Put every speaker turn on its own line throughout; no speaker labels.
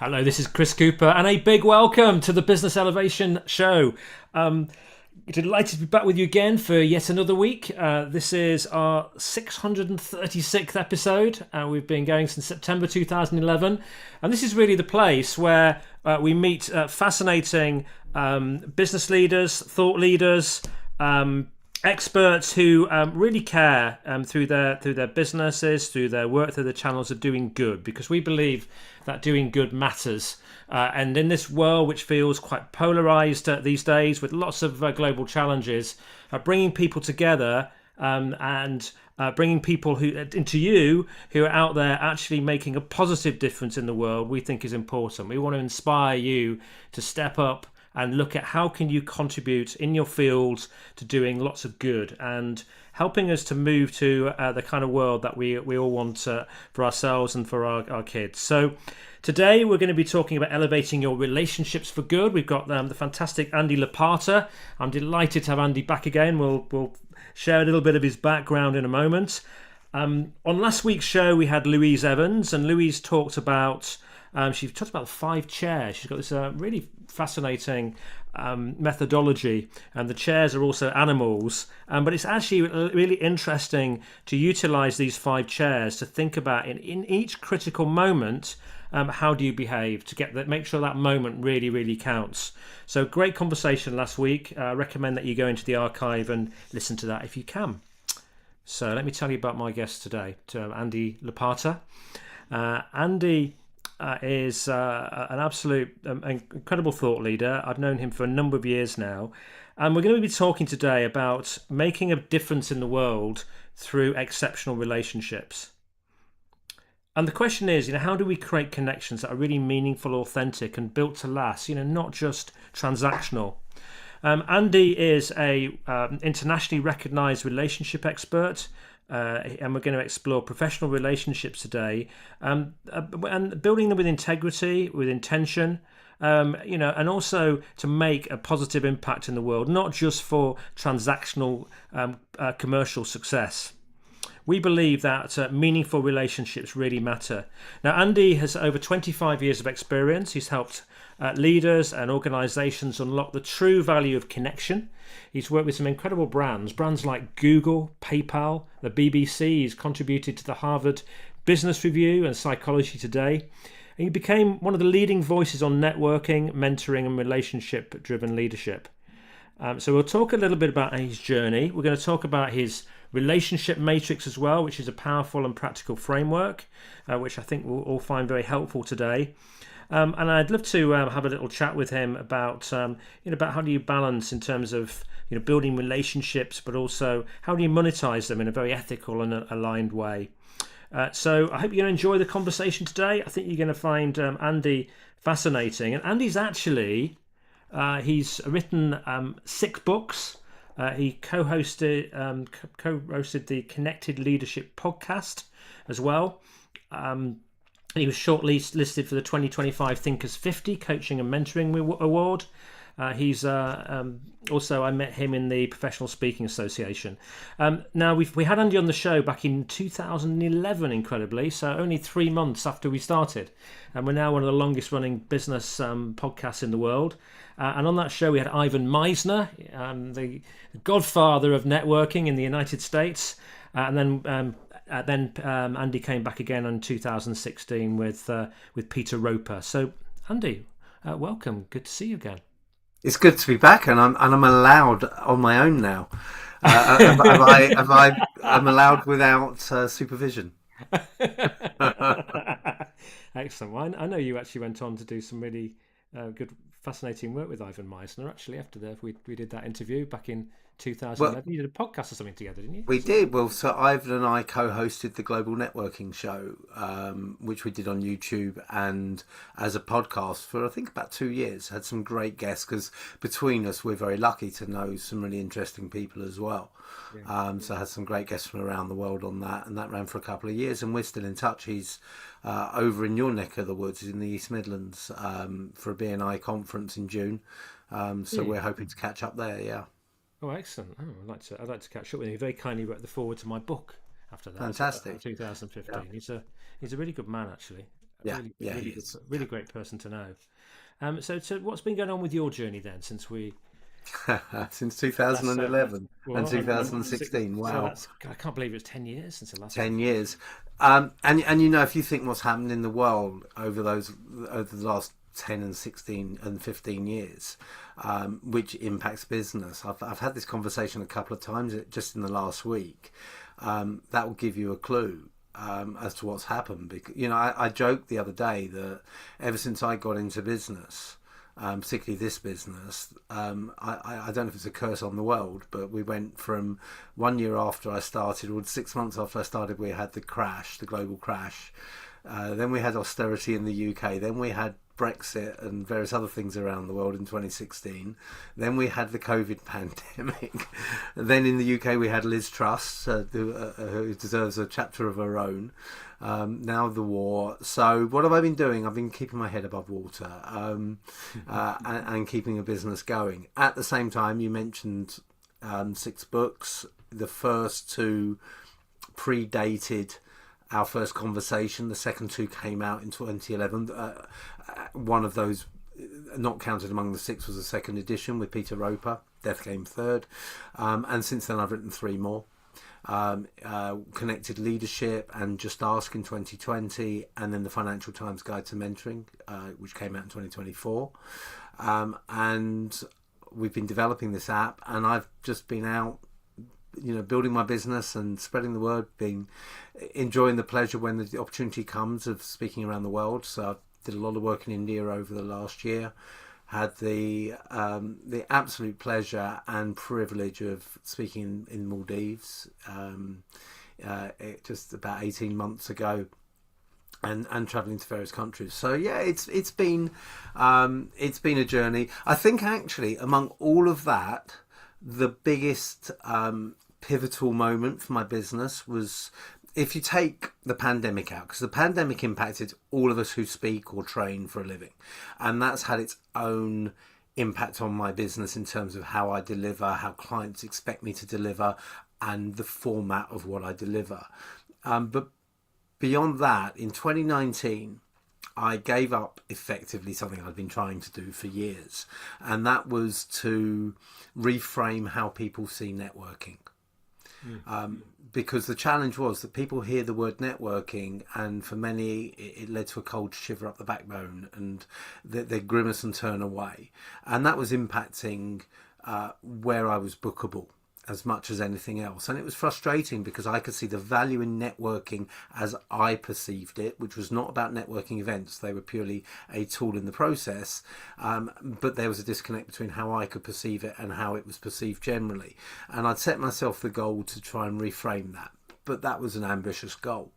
Hello, this is Chris Cooper, and a big welcome to the Business Elevation Show. Delighted to be back with you again for yet another week. This is our 636th episode. We've been going since September 2011, and this is really the place where we meet fascinating business leaders, thought leaders, experts who really care through their businesses, through their work, through the channels of doing good, because we believe that doing good matters. And in this world, which feels quite polarized these days, with lots of global challenges, bringing people together and bringing people into you who are out there actually making a positive difference in the world, we think is important. We want to inspire you to step up and look at how can you contribute in your fields to doing lots of good and helping us to move to the kind of world that we all want for ourselves and for our kids. So today we're going to be talking about elevating your relationships for good. We've got the fantastic Andy Lopata. I'm delighted to have Andy back again. We'll share a little bit of his background in a moment. On last week's show we had Louise Evans, and Louise talked about she talked about the 5 chairs. She's got this really fascinating methodology, and the chairs are also animals. But it's actually really interesting to utilize these 5 chairs to think about in each critical moment, how do you behave to make sure that moment really, really counts. So great conversation last week. I recommend that you go into the archive and listen to that if you can. So let me tell you about my guest today, Andy Lopata. Andy is an absolute incredible thought leader. I've known him for a number of years now, and we're going to be talking today about making a difference in the world through exceptional relationships. And the question is, how do we create connections that are really meaningful, authentic, and built to last? Not just transactional. Andy is a internationally recognized relationship expert. And we're going to explore professional relationships today, and building them with integrity, with intention, and also to make a positive impact in the world, not just for transactional commercial success. We believe that meaningful relationships really matter. Now, Andy has over 25 years of experience. He's helped leaders and organizations unlock the true value of connection. He's worked with some incredible brands like Google, PayPal, the BBC. He's contributed to the Harvard Business Review and Psychology Today. And he became one of the leading voices on networking, mentoring, and relationship-driven leadership. So we'll talk a little bit about his journey. We're going to talk about his relationship matrix as well, which is a powerful and practical framework, which I think we'll all find very helpful today. And I'd love to have a little chat with him about about how do you balance in terms of building relationships, but also how do you monetize them in a very ethical and aligned way. So I hope you're going to enjoy the conversation today. I think you're going to find Andy fascinating. And Andy's actually he's written 6 books. He co-hosted the Connected Leadership podcast as well. He was shortlisted for the 2025 Thinkers 50 Coaching and Mentoring Award. He's also, I met him in the Professional Speaking Association. Now, we had Andy on the show back in 2011, incredibly, so only 3 months after we started. And we're now one of the longest running business podcasts in the world. And on that show, we had Ivan Meisner, the godfather of networking in the United States. And then Andy came back again in 2016 with Peter Roper. So, Andy, welcome. Good to see you again.
It's good to be back, and I'm allowed on my own now. I'm allowed without supervision.
Excellent. Well, I know you actually went on to do some really good, fascinating work with Ivan Meisner. Actually, after we did that interview back in 2011, you did a podcast or something together, didn't you?
We did. Well, so Ivan and I co-hosted the Global Networking Show, which we did on YouTube and as a podcast for, I think, about 2 years. Had some great guests, because between us, we're very lucky to know some really interesting people as well. Yeah. So I had some great guests from around the world on that, and that ran for a couple of years, and we're still in touch. He's over in your neck of the woods, in the East Midlands, for a BNI conference in June. So we're hoping to catch up there, yeah.
Oh, excellent! Oh, I'd like to catch up with him. He very kindly wrote the foreword to my book after that.
Fantastic.
2015. Yeah. He's a really good man, actually.
Yeah, yeah, he
Really good,
is.
really great person to know. So what's been going on with your journey then since we
Since
last spoke?
2011 and
Well, and
2016.
so
Wow,
that's I can't believe it's 10 years since the last one.
10 years. And if you think what's happened in the world over the last 10 and 16 and 15 years, which impacts business. I've had this conversation a couple of times just in the last week. That will give you a clue as to what's happened. Because, I joked the other day that ever since I got into business, particularly this business, I don't know if it's a curse on the world, but we went from 1 year after I started, or 6 months after I started, we had the crash, the global crash. Then we had austerity in the UK. Then we had Brexit and various other things around the world in 2016. Then we had the COVID pandemic. Then in the UK we had Liz Truss, who deserves a chapter of her own. Now the war. So what have I been doing? I've been keeping my head above water and keeping a business going. At the same time, you mentioned 6 books. The first 2 predated our first conversation. The second 2 came out in 2011. One of those, not counted among the 6, was the second edition with Peter Roper. Death came third. And since then I've written 3 more. Connected Leadership and Just Ask in 2020, and then the Financial Times Guide to Mentoring, which came out in 2024. And we've been developing this app, and I've just been out building my business and spreading the word, enjoying the pleasure when the opportunity comes of speaking around the world. So I did a lot of work in India over the last year. Had the absolute pleasure and privilege of speaking in Maldives just about 18 months ago, and traveling to various countries. So yeah, it's been a journey. I think actually among all of that, the biggest pivotal moment for my business was, if you take the pandemic out, because the pandemic impacted all of us who speak or train for a living, and that's had its own impact on my business in terms of how I deliver, how clients expect me to deliver, and the format of what I deliver. But beyond that, in 2019, I gave up effectively something I'd been trying to do for years, and that was to reframe how people see networking. Because the challenge was that people hear the word networking, and for many it led to a cold shiver up the backbone, and they grimace and turn away, and that was impacting where I was bookable as much as anything else. And it was frustrating because I could see the value in networking as I perceived it, which was not about networking events. They were purely a tool in the process, but there was a disconnect between how I could perceive it and how it was perceived generally. And I'd set myself the goal to try and reframe that, but that was an ambitious goal.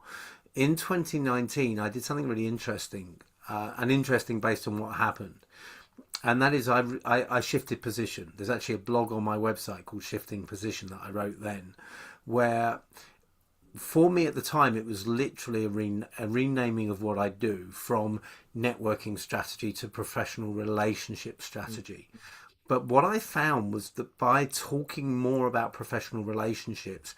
In 2019 I did something really interesting, and interesting based on what happened. And that is, I shifted position. There's actually a blog on my website called Shifting Position that I wrote then, where for me at the time it was literally a renaming of what I do, from networking strategy to professional relationship strategy. But what I found was that by talking more about professional relationships,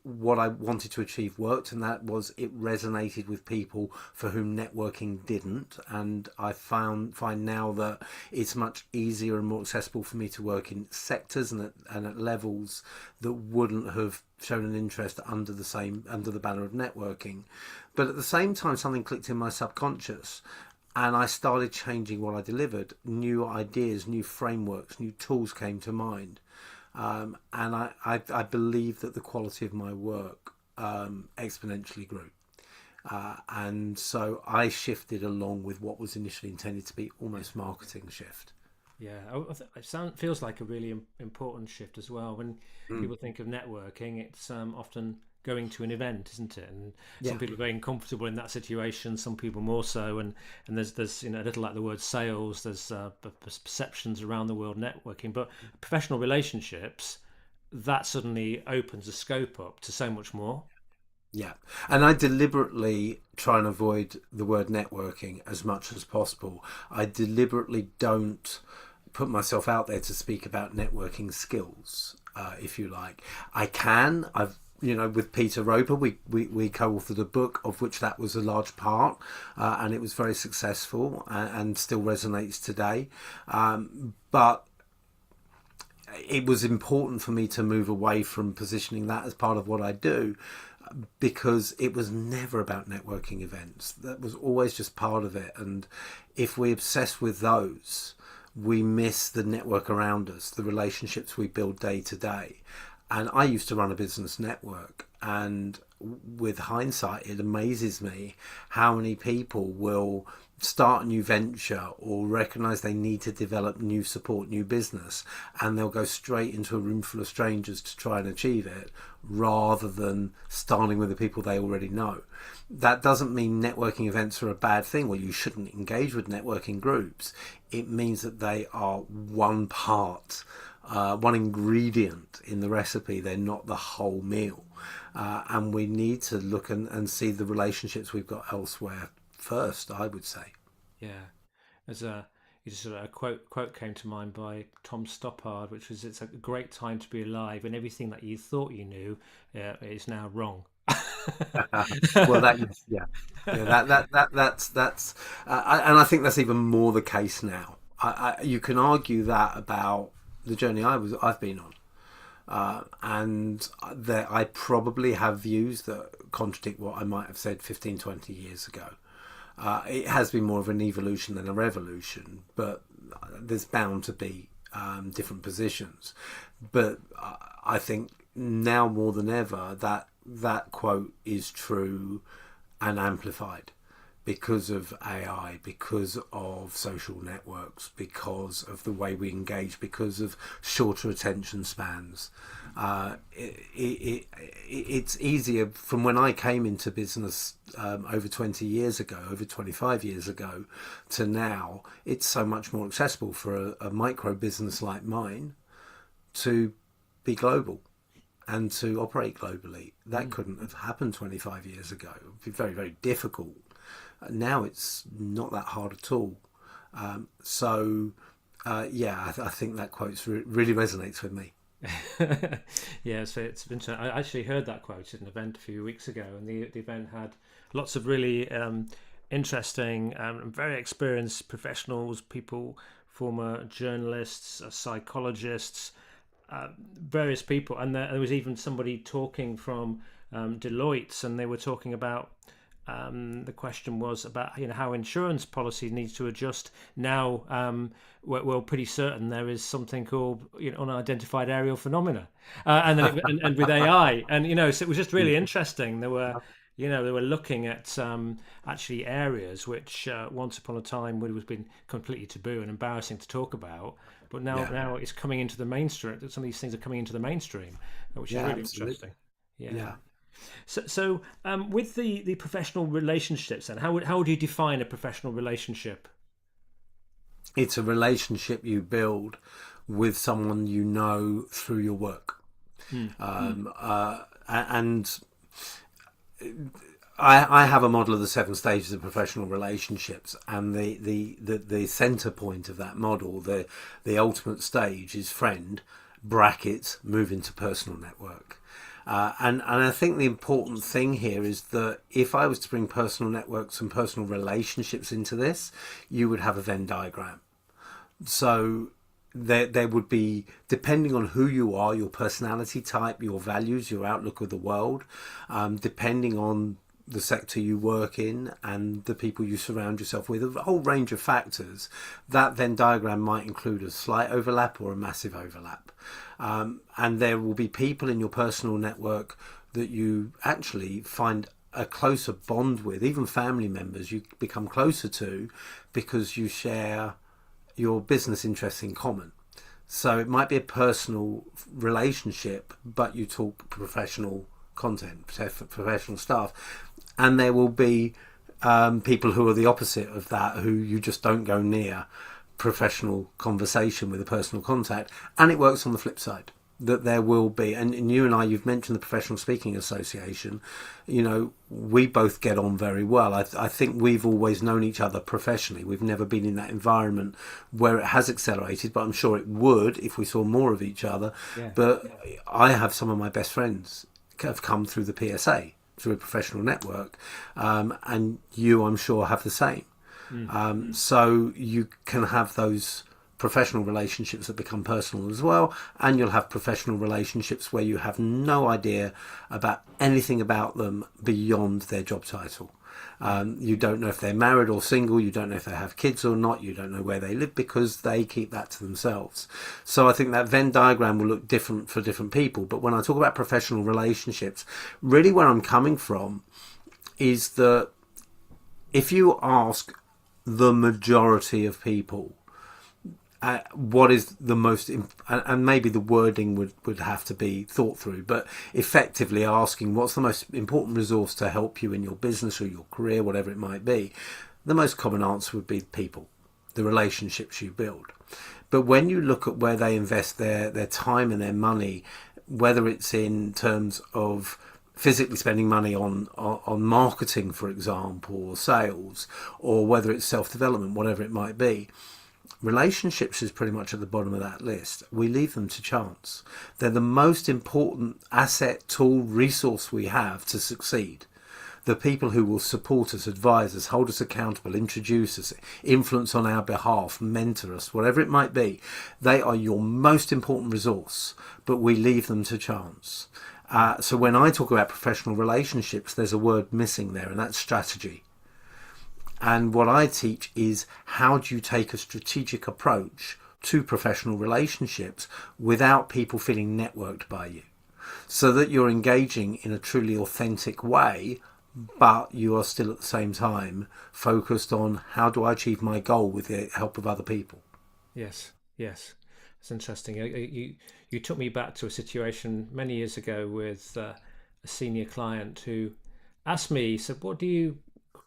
what I wanted to achieve worked, and that was, it resonated with people for whom networking didn't. And I find now that it's much easier and more accessible for me to work in sectors and at levels that wouldn't have shown an interest under the banner of networking. But at the same time, something clicked in my subconscious, and I started changing what I delivered. New ideas, new frameworks, new tools came to mind. And I believe that the quality of my work exponentially grew. And so I shifted along with what was initially intended to be almost marketing shift.
Yeah, it feels like a really important shift as well. When people think of networking, it's often going to an event, isn't it? And some people are very comfortable in that situation, some people more so. And there's a little like the word sales. There's perceptions around the world networking, but professional relationships, that suddenly opens the scope up to so much more.
Yeah. And I deliberately try and avoid the word networking as much as possible. I deliberately don't put myself out there to speak about networking skills, if you like. I can. I've with Peter Roper, we co-authored a book of which that was a large part, and it was very successful and still resonates today. But it was important for me to move away from positioning that as part of what I do, because it was never about networking events. That was always just part of it. And if we obsess with those, we miss the network around us, the relationships we build day to day. And I used to run a business network, and with hindsight, it amazes me how many people will start a new venture or recognize they need to develop new support, new business, and they'll go straight into a room full of strangers to try and achieve it, rather than starting with the people they already know. That doesn't mean networking events are a bad thing, or you shouldn't engage with networking groups. It means that they are one part, one ingredient in the recipe. They're not the whole meal. And we need to look and see the relationships we've got elsewhere first, I would say.
Yeah, as a quote came to mind by Tom Stoppard, which was, "It's a great time to be alive, and everything that you thought you knew is now wrong."
Well, and I think that's even more the case now. You can argue that about the journey I've been on, and that I probably have views that contradict what I might have said 15, 20 years ago. It has been more of an evolution than a revolution, but there's bound to be different positions. But I think now more than ever that quote is true and amplified because of AI, because of social networks, because of the way we engage, because of shorter attention spans. It's easier from when I came into business over 20 years ago, over 25 years ago, to now. It's so much more accessible for a micro business like mine to be global and to operate globally. That couldn't have happened 25 years ago. It would be very, very difficult. Now it's not that hard at all. I think that quote really resonates with me.
Yeah, so it's interesting. I actually heard that quote at an event a few weeks ago, and the event had lots of really interesting and very experienced professionals, people, former journalists, psychologists, various people, and there was even somebody talking from Deloitte, and they were talking about the question was about how insurance policy needs to adjust now. We're pretty certain there is something called unidentified aerial phenomena, and then and with AI, and so it was just really interesting. They were looking at actually areas which once upon a time would have been completely taboo and embarrassing to talk about, but now it's coming into the mainstream. Some of these things are coming into the mainstream, which is really interesting. Yeah. So with the professional relationships, then, how would you define a professional relationship?
It's a relationship you build with someone you know through your work. And I have a model of the 7 stages of professional relationships, and the center point of that model, the ultimate stage, is friend brackets move into personal network. And I think the important thing here is that if I was to bring personal networks and personal relationships into this, you would have a Venn diagram. So there would be, depending on who you are, your personality type, your values, your outlook of the world, depending on the sector you work in and the people you surround yourself with, a whole range of factors, that Venn diagram might include a slight overlap or a massive overlap. And there will be people in your personal network that you actually find a closer bond with, even family members you become closer to because you share your business interests in common. So it might be a personal relationship, but you talk professional content, professional stuff. And there will be people who are the opposite of that, who you just don't go near professional conversation with a personal contact. And it works on the flip side, that there will be, and you and I, you've mentioned the Professional Speaking Association, we both get on very well. I think we've always known each other professionally. We've never been in that environment where it has accelerated, but I'm sure it would if we saw more of each other. But I have some of my best friends have come through the PSA, through a professional network, and you, I'm sure, have the same. So you can have those professional relationships that become personal as well, and you'll have professional relationships where you have no idea about anything about them beyond their job title. You don't know if they're married or single, you don't know if they have kids or not, you don't know where they live, because they keep that to themselves. So I think that Venn diagram will look different for different people. But when I talk about professional relationships, really where I'm coming from is that if you ask the majority of people what is the most, and maybe the wording would have to be thought through, but effectively asking what's the most important resource to help you in your business or your career, whatever it might be, the most common answer would be people, the relationships you build. But when you look at where they invest their time and their money, whether it's in terms of physically spending money on marketing, for example, or sales, or whether it's self-development, whatever it might be, relationships is pretty much at the bottom of that list. We leave them to chance. They're the most important asset, tool, resource we have to succeed. The people who will support us, advise us, hold us accountable, introduce us, influence on our behalf, mentor us, whatever it might be, they are your most important resource, but we leave them to chance. So when I talk about professional relationships, there's a word missing there, and that's strategy. And what I teach is, how do you take a strategic approach to professional relationships without people feeling networked by you, so that you're engaging in a truly authentic way, but you are still at the same time focused on how do I achieve my goal with the help of other people.
Yes, yes. It's interesting. You took me back to a situation many years ago with a senior client who asked me, he said,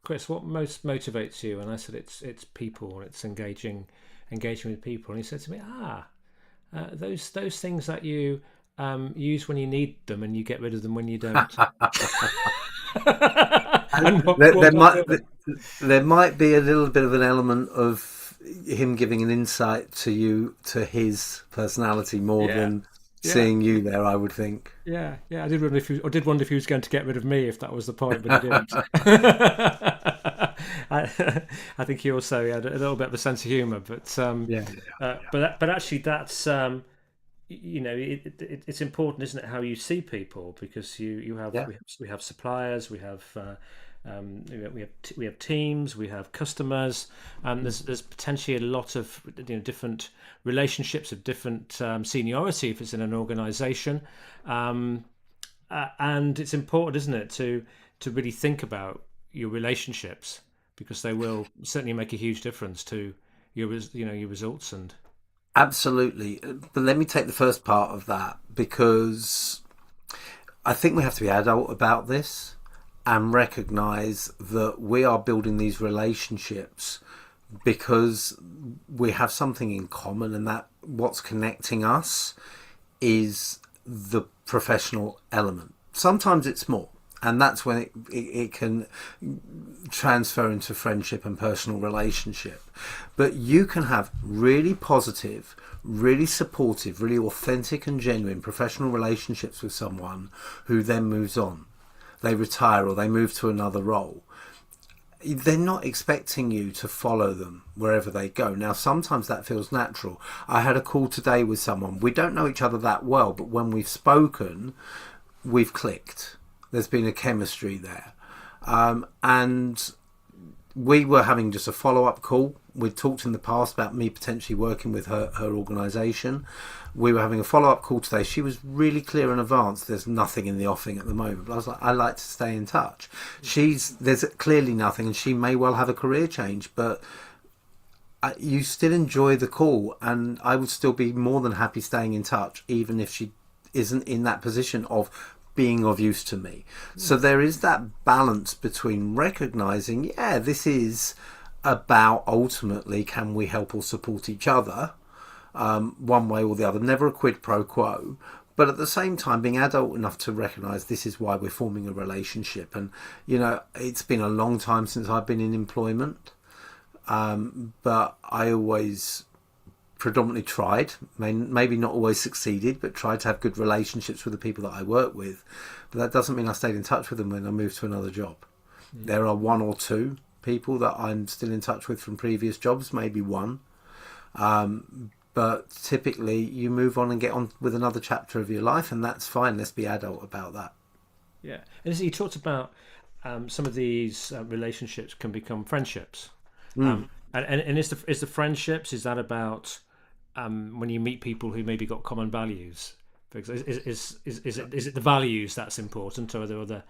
Chris, what most motivates you? And I said, it's people, and it's engaging with people. And he said to me, those things that you use when you need them and you get rid of them when you don't. And
There might be a little bit of an element of him giving an insight to you, to his personality, more than seeing you there, I would think.
Yeah. I did wonder if he was going to get rid of me, if that was the point, but he didn't. I think he also had a little bit of a sense of humour, but but actually, that's it's important, isn't it, how you see people, because we have suppliers, we have we have teams, we have customers, and there's potentially a lot of different relationships of different seniority if it's in an organisation, and it's important, isn't it, to really think about your relationships, because they will certainly make a huge difference to your results. And
absolutely. But let me take the first part of that, because I think we have to be adult about this and recognize that we are building these relationships because we have something in common, and that what's connecting us is the professional element. Sometimes it's more, and that's when it can transfer into friendship and personal relationship. But you can have really positive, really supportive, really authentic and genuine professional relationships with someone who then moves on. They retire or they move to another role. They're not expecting you to follow them wherever they go. Now, sometimes that feels natural. I had a call today with someone. We don't know each other that well, but when we've spoken, we've clicked. There's been a chemistry there. And we were having just a follow-up call. We'd talked in the past about me potentially working with her organisation. We were having a follow-up call today. She was really clear in advance. There's nothing in the offing at the moment. But I was like, I like to stay in touch. There's clearly nothing, and she may well have a career change, but you still enjoy the call, and I would still be more than happy staying in touch, even if she isn't in that position of being of use to me. So there is that balance between recognizing, this is about ultimately, can we help or support each other, one way or the other, never a quid pro quo, but at the same time being adult enough to recognize this is why we're forming a relationship. And it's been a long time since I've been in employment, but I always predominantly tried, maybe not always succeeded, but tried to have good relationships with the people that I work with. But that doesn't mean I stayed in touch with them when I moved to another job. There are one or two people that I'm still in touch with from previous jobs, maybe one. But typically you move on and get on with another chapter of your life, and that's fine. Let's be adult about that.
Yeah. And as you talked about, some of these relationships can become friendships. And is the friendships, is that about when you meet people who maybe got common values? Is it the values that's important, or are there other?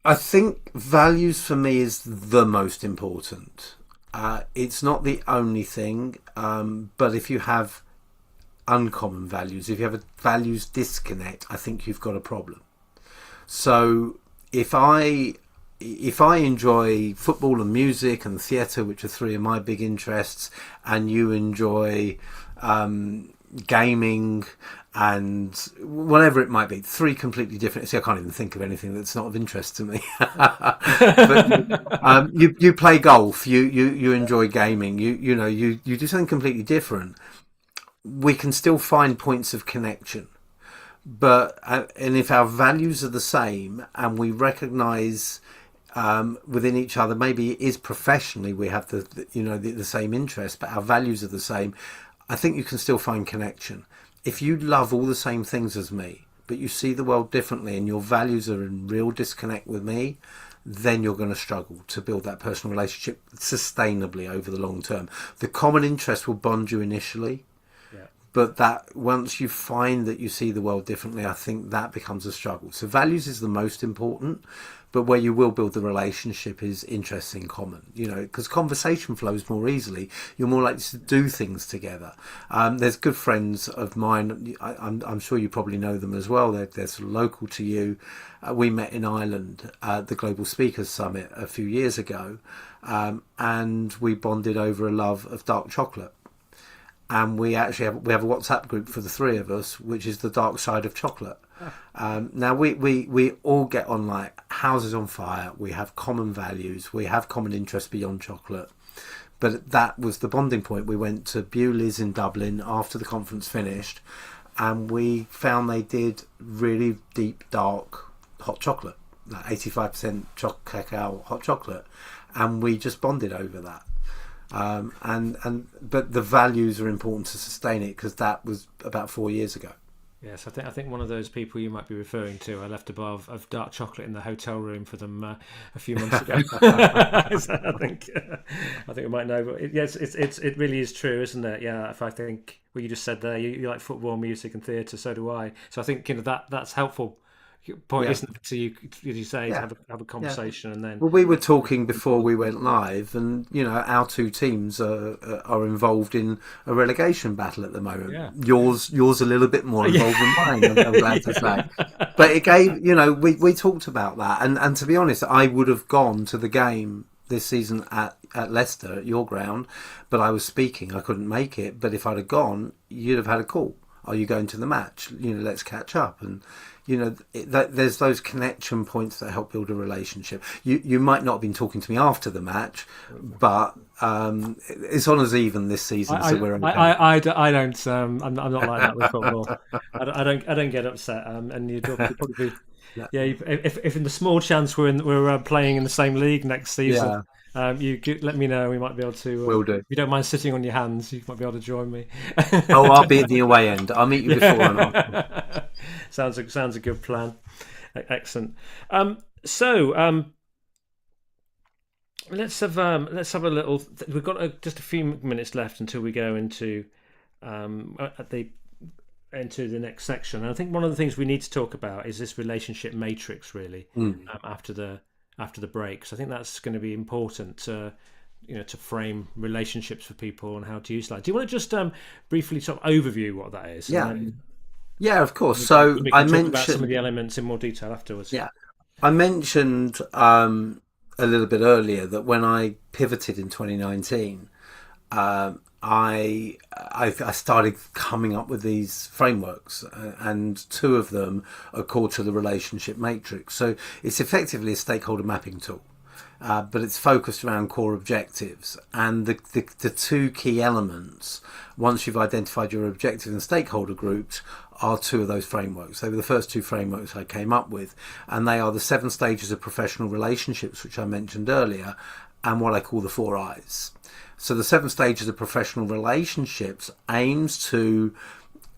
I think values for me is the most important. It's not the only thing, but if you have uncommon values, if you have a values disconnect, I think you've got a problem. So if I enjoy football and music and theatre, which are three of my big interests, and you enjoy gaming and whatever it might be, three completely different. See, I can't even think of anything that's not of interest to me. But you play golf, you enjoy gaming, you do something completely different. We can still find points of connection. But and if our values are the same and we recognise within each other, maybe it is professionally we have the same interest, but our values are the same, I think you can still find connection. If you love all the same things as me, but you see the world differently and your values are in real disconnect with me, then you're going to struggle to build that personal relationship sustainably over the long term. The common interest will bond you initially. But that once you find that you see the world differently, I think that becomes a struggle. So values is the most important, but where you will build the relationship is interests in common, because conversation flows more easily. You're more likely to do things together. There's good friends of mine. I'm sure you probably know them as well. They're sort of local to you. We met in Ireland at the Global Speakers Summit a few years ago, and we bonded over a love of dark chocolate. And we actually have a WhatsApp group for the three of us, which is the dark side of chocolate. Now we all get on like houses on fire. We have common values. We have common interests beyond chocolate. But that was the bonding point. We went to Bewley's in Dublin after the conference finished, and we found they did really deep, dark hot chocolate, like 85% cacao hot chocolate, and we just bonded over that. But the values are important to sustain it, because that was about 4 years ago.
Yes, I think one of those people you might be referring to. I left a bar of dark chocolate in the hotel room for them a few months ago. So I think we might know. But it really is true, isn't it? Yeah. If I think what you just said there, you like football, music, and theatre. So do I. So I think that's helpful. Point, isn't it? So you say, to have a conversation, and then.
Well, we were talking before we went live, and our two teams are involved in a relegation battle at the moment.
Yeah.
Yours a little bit more involved than mine, I'm glad to say. But it gave we talked about that, and to be honest, I would have gone to the game this season at Leicester at your ground, but I was speaking, I couldn't make it. But if I'd have gone, you'd have had a call. Are you going to the match? Let's catch up. And there's those connection points that help build a relationship. You might not have been talking to me after the match, but it's on us even this season, so we're okay.
I don't. I'm not like that with football. I don't get upset. And you'd probably be, if in the small chance we're playing in the same league next season.
Yeah.
You let me know. We might be able to.
Will do.
If you don't mind sitting on your hands, you might be able to join me.
Oh, I'll be at the away end. I'll meet you before and after.
Sounds a good plan. Excellent. Let's have a little. We've got just a few minutes left until we go into the next section. And I think one of the things we need to talk about is this relationship matrix, really, after the break. So I think that's going to be important to frame relationships for people and how to use that. Do you want to just briefly sort of overview what that is?
Yeah, of course. So
I mentioned about some of the elements in more detail afterwards.
Yeah, I mentioned a little bit earlier that when I pivoted in 2019, I started coming up with these frameworks, and two of them are called to the relationship matrix. So it's effectively a stakeholder mapping tool. but it's focused around core objectives. And the two key elements, once you've identified your objective and stakeholder groups, are two of those frameworks. They were the first two frameworks I came up with, and they are the 7 stages of professional relationships, which I mentioned earlier, and what I call the 4 I's. So the 7 stages of professional relationships aims to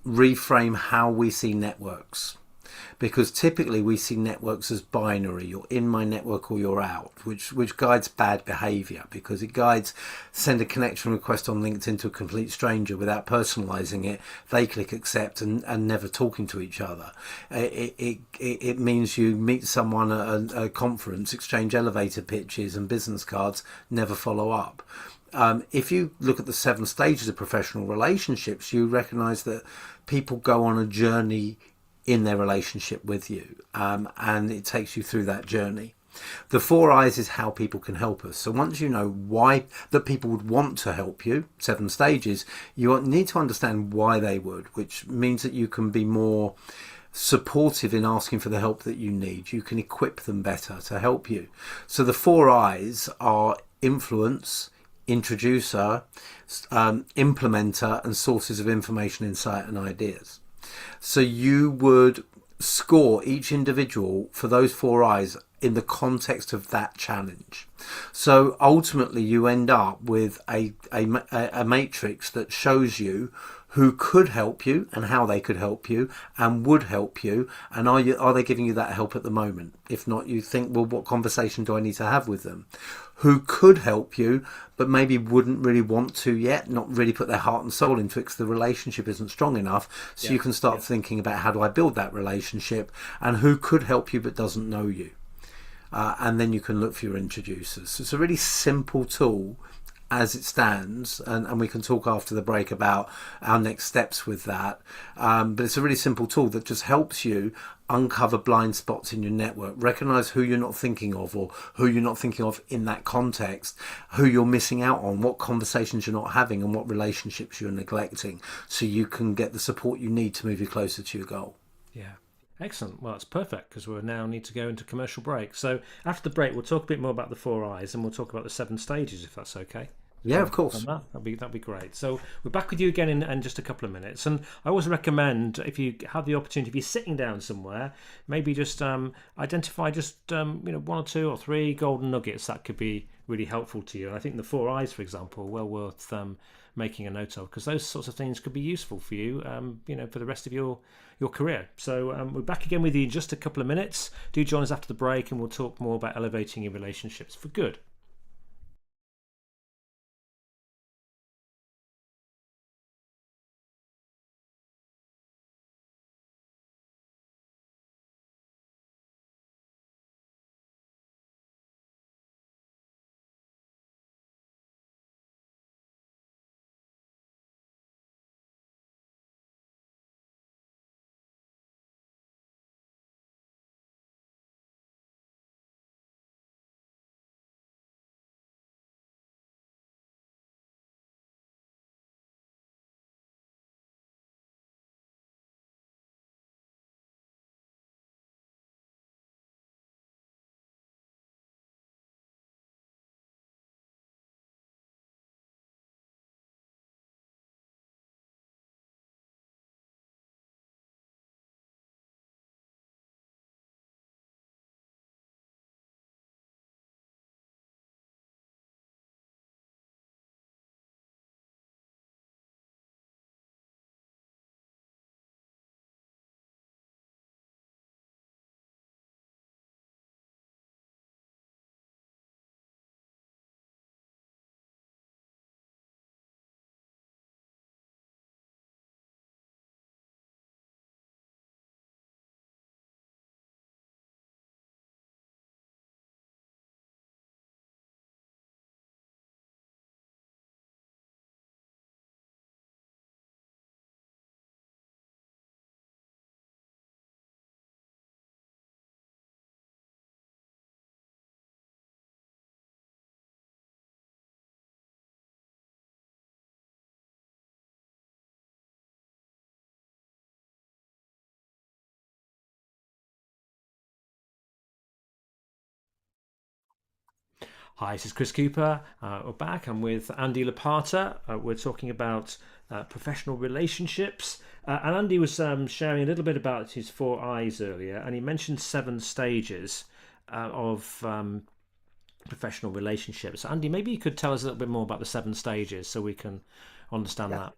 reframe how we see networks, because typically we see networks as binary: you're in my network or you're out, which guides bad behavior, because it guides send a connection request on LinkedIn to a complete stranger without personalizing it. They click accept and never talking to each other. It means you meet someone at a conference, exchange elevator pitches and business cards, never follow up. If you look at the 7 stages of professional relationships, you recognize that people go on a journey in their relationship with you, and it takes you through that journey. The 4 I's is how people can help us. So once you know why that people would want to help you, 7 stages, you need to understand why they would, which means that you can be more supportive in asking for the help that you need. You can equip them better to help you. So the 4 I's are influence, introducer, implementer, and sources of information, insight, and ideas. So you would score each individual for those 4 I's in the context of that challenge. So ultimately you end up with a matrix that shows you who could help you and how they could help you and would help you, and are they giving you that help at the moment? If not, you think, well, what conversation do I need to have with them? Who could help you but maybe wouldn't really want to yet, not really put their heart and soul into it because the relationship isn't strong enough. So you can start thinking about, how do I build that relationship? And who could help you but doesn't know you? And then you can look for your introducers. So it's a really simple tool as it stands, and we can talk after the break about our next steps with that. But it's a really simple tool that just helps you uncover blind spots in your network, recognize who you're not thinking of, or who you're not thinking of in that context, who you're missing out on, what conversations you're not having, and what relationships you're neglecting, so you can get the support you need to move you closer to your goal.
Yeah. Excellent. Well, it's perfect, because we now need to go into commercial break. So after the break, we'll talk a bit more about the 4 I's, and we'll talk about the 7 stages, if that's okay.
Yeah, of course.
That'd be great. So we're back with you again in just a couple of minutes. And I always recommend, if you have the opportunity, if you're sitting down somewhere, maybe just identify just 1 or 2 or 3 golden nuggets that could be really helpful to you. And I think the 4 I's, for example, are well worth making a note of, because those sorts of things could be useful for you, for the rest of your career. So we're back again with you in just a couple of minutes. Do join us after the break, and we'll talk more about elevating your relationships for good. Hi, this is Chris Cooper. We're back. I'm with Andy Lopata. We're talking about professional relationships. And Andy was sharing a little bit about his 4 I's earlier, and he mentioned 7 stages of professional relationships. Andy, maybe you could tell us a little bit more about the 7 stages so we can understand that.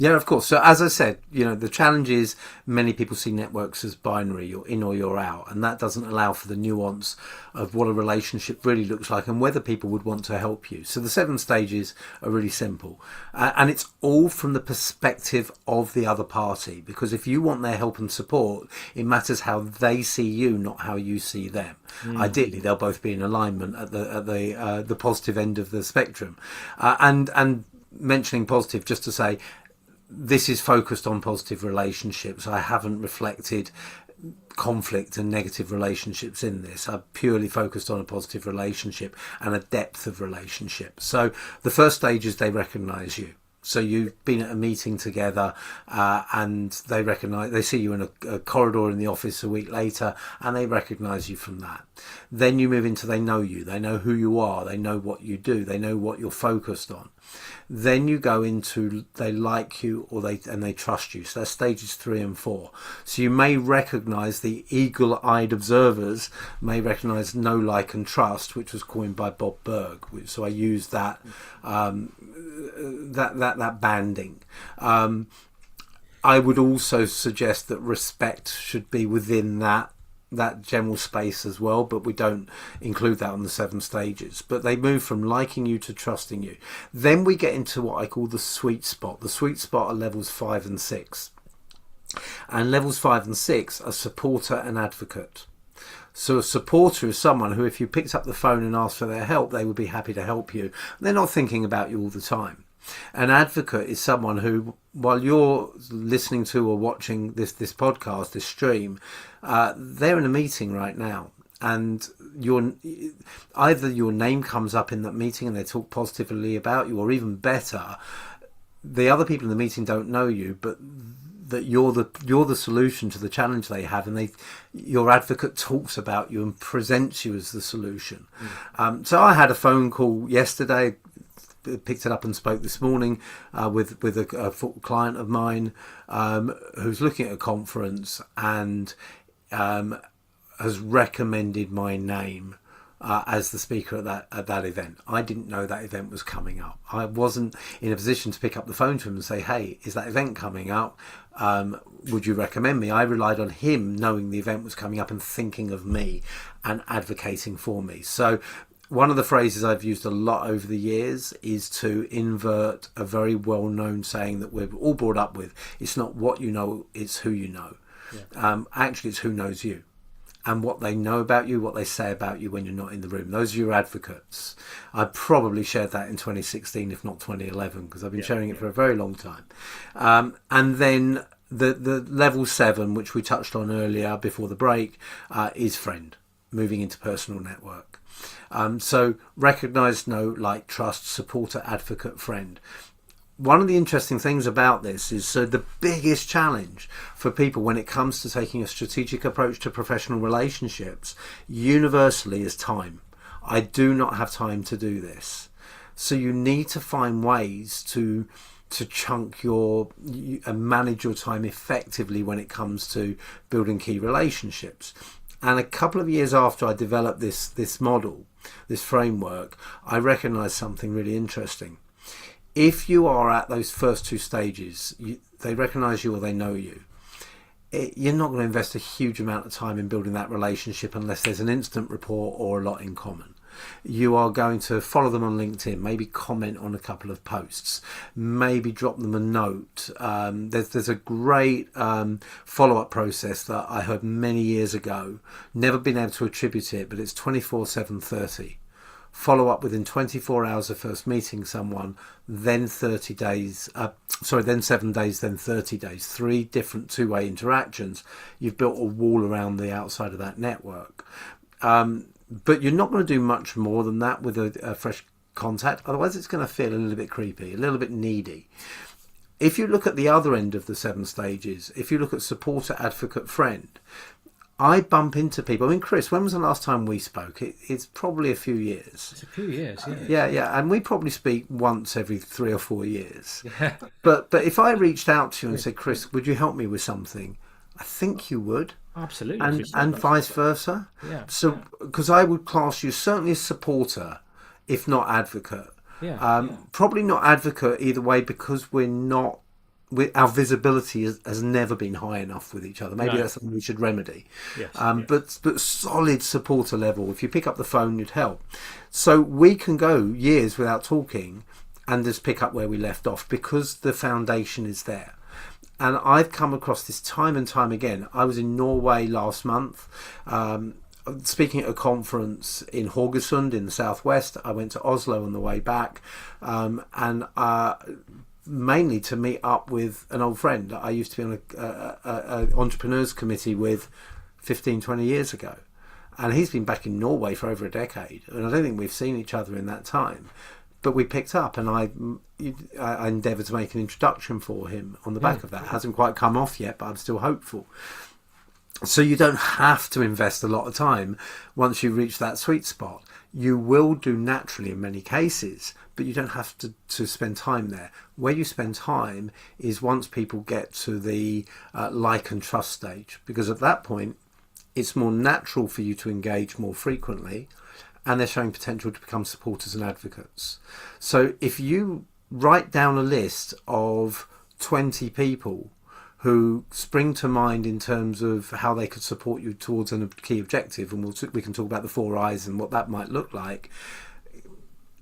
Yeah, of course. So as I said, the challenge is many people see networks as binary, you're in or you're out, and that doesn't allow for the nuance of what a relationship really looks like and whether people would want to help you. So the 7 stages are really simple, and it's all from the perspective of the other party, because if you want their help and support, it matters how they see you, not how you see them. Ideally, they'll both be in alignment at the positive end of the spectrum, and mentioning positive, just to say, this is focused on positive relationships. I haven't reflected conflict and negative relationships in this. I've purely focused on a positive relationship and a depth of relationship. So the first stage is they recognize you. So you've been at a meeting together, and they see you in a corridor in the office a week later, and they recognize you from that. Then you move into they know you, they know who you are, they know what you do, they know what you're focused on. Then you go into they like you and they trust you. So that's stages 3 and 4. So you may recognize, the eagle-eyed observers may recognize know, like and trust, which was coined by Bob Berg. So I use that that banding. I would also suggest that respect should be within that general space as well, but we don't include that on the 7 stages. But they move from liking you to trusting you. Then we get into what I call the sweet spot. The sweet spot are levels 5 and 6. And levels 5 and 6 are supporter and advocate. So a supporter is someone who, if you picked up the phone and asked for their help, they would be happy to help you. They're not thinking about you all the time. An advocate is someone who, while you're listening to or watching this podcast, this stream, they're in a meeting right now, and either your name comes up in that meeting and they talk positively about you, or even better, the other people in the meeting don't know you, but that you're the solution to the challenge they have, and your advocate talks about you and presents you as the solution. So I had a phone call yesterday, picked it up and spoke this morning with a client of mine who's looking at a conference and has recommended my name as the speaker at that event. I didn't know that event was coming up. I wasn't in a position to pick up the phone to him and say, hey, is that event coming up? Would you recommend me? I relied on him knowing the event was coming up and thinking of me and advocating for me. So one of the phrases I've used a lot over the years is to invert a very well-known saying that we're all brought up with. It's not what you know, it's who you know. Yeah. Actually, it's who knows you and what they know about you, what they say about you when you're not in the room. Those are your advocates. I probably shared that in 2016, if not 2011, because I've been sharing it for a very long time. And then the level 7, which we touched on earlier before the break, is friend, moving into personal network. So recognize, know, like, trust, supporter, advocate, friend. One of the interesting things about this is, so the biggest challenge for people when it comes to taking a strategic approach to professional relationships universally is time. I do not have time to do this. So you need to find ways to chunk and manage your time effectively when it comes to building key relationships. And a couple of years after I developed this model, this framework, I recognized something really interesting. If you are at those first 2 stages, they recognize you or they know you, you're not going to invest a huge amount of time in building that relationship unless there's an instant rapport or a lot in common. You are going to follow them on LinkedIn, maybe comment on a couple of posts, maybe drop them a note. There's a great follow-up process that I heard many years ago, never been able to attribute it, but it's 24/7/30. Follow up within 24 hours of first meeting someone, then 30 days, then 7 days, then 30 days, 3 different 2-way interactions. You've built a wall around the outside of that network. But you're not going to do much more than that with a fresh contact. Otherwise, it's going to feel a little bit creepy, a little bit needy. If you look at the other end of the 7 stages, if you look at supporter, advocate, friend, I bump into people. I mean, Chris, when was the last time we spoke? It's probably a few years.
It's a few years, yeah.
Yeah, and we probably speak once every 3 or 4 years.
Yeah.
But if I reached out to you and said, Chris, would you help me with something? I think you would.
Absolutely.
And vice versa.
Yeah.
So, because I would class you certainly as supporter, if not advocate.
Yeah.
Probably not advocate either way, because we're not. Our visibility has never been high enough with each other. Maybe that's something we should remedy.
Yes.
But solid supporter level. If you pick up the phone, you'd help. So we can go years without talking, and just pick up where we left off, because the foundation is there. And I've come across this time and time again. I was in Norway last month, speaking at a conference in Haugesund in the southwest. I went to Oslo on the way back, and mainly to meet up with an old friend that I used to be on a entrepreneurs committee with 15, 20 years ago. And he's been back in Norway for over a decade, and I don't think we've seen each other in that time. But we picked up, and I endeavoured to make an introduction for him on the back of that. It hasn't quite come off yet, but I'm still hopeful. So you don't have to invest a lot of time once you reach that sweet spot. You will do naturally in many cases, but you don't have to spend time there. Where you spend time is once people get to the like and trust stage, because at that point, it's more natural for you to engage more frequently, and they're showing potential to become supporters and advocates. So if you write down a list of 20 people who spring to mind in terms of how they could support you towards a key objective, and we can talk about the 4 I's and what that might look like,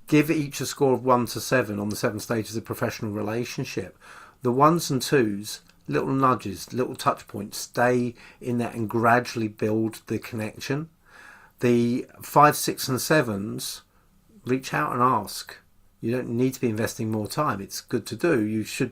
give each a score of 1 to 7 on the 7 stages of professional relationship. The 1s and 2s, little nudges, little touch points, stay in there and gradually build the connection. The 5, 6 and 7s, reach out and ask. You don't need to be investing more time. It's good to do. You should